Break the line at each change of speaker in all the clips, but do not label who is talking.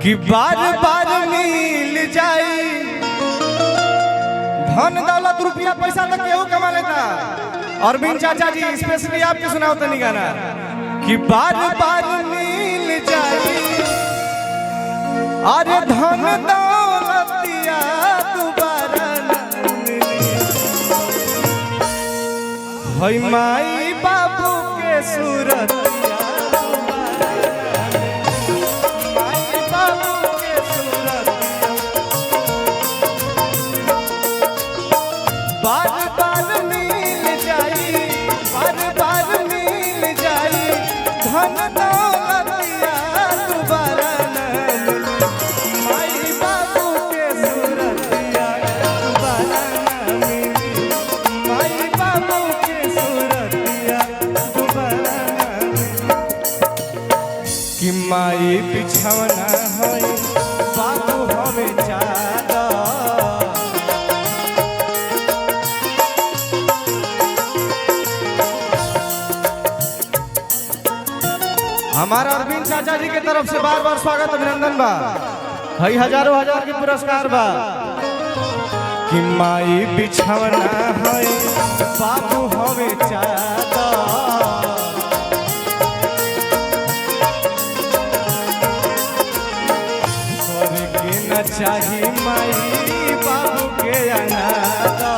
कि बार बार मिल जाई धन दौलत रुपया पैसा तक केहू कमा लेता। अरविंद चाचा जी स्पेशली आपके सुनाओ तनी गाना कि बार बार मिल जाई अरे धन दौलतिया दोबारा न मिली। हई माई बाबू के सूरत बार बार मिल जाई, बार बार मिल जाई धन दौलतिया दोबारा न मिली। माई बाबू के सूरतिया दोबारा न मिली। माई बाबू के सूरतिया दोबारा न मिली। कि माई बिछौना है बाबू हवे चादर। हमारा अरविंद चाचा जी के तरफ से बार बार स्वागत अभिनंदन बा। हई हजारों हजार के पुरस्कार बा। कि माई बिछौना है बाबू हवे चादर। करे के न चाही माई बाबू के अनादर।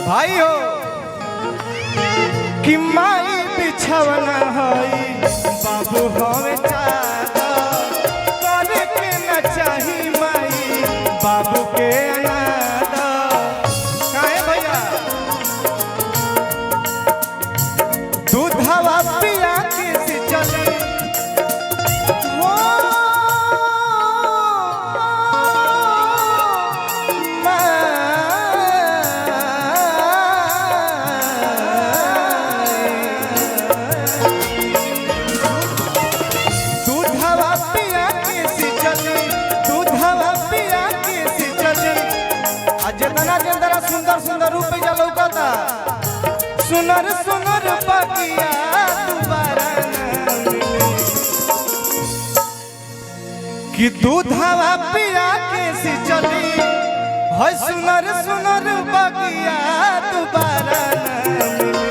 भाई हो कि माई बिछौना हई बाबू हवे चादर। करे के न चाही माई बाबू के अनादर। काहे भैया दूधवा पिया के से चले हो जितना सुंदर सुंदर रूप लौकता सुनर सुनर बगिया दोबारा न मिली। कि दूधवा पिया के सी चली है सुनर सुनर बगिया दोबारा न मिली।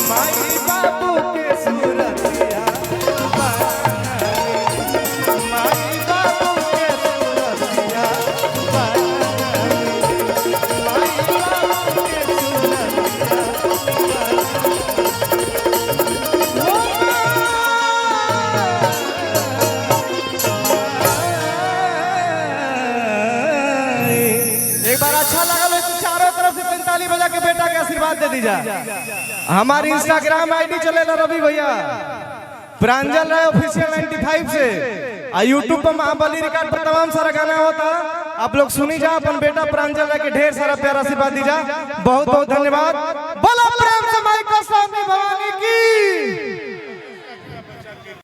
माई बाबू के सूरतिया दोबारा न मिली। माई बाबू के सूरतिया दोबारा एक बार अच्छा लगा तो चारों तरफ से 45 बजा के बेटा के आशीर्वाद दे दीजा। हमारी इंस्टाग्राम आईडी चलेगा रवि भैया प्रांजल राय ऑफिशियल 95 से और यूट्यूब पर महाबली रिकॉर्ड पर तमाम सारा गाना होता। आप लोग सुनी जा अपन बेटा प्रांजल राय के ढेर सारा प्यार आशीर्वाद दीजा। बहुत बहुत धन्यवाद। बोलो प्रेम से माई को स्वामी भवानी की।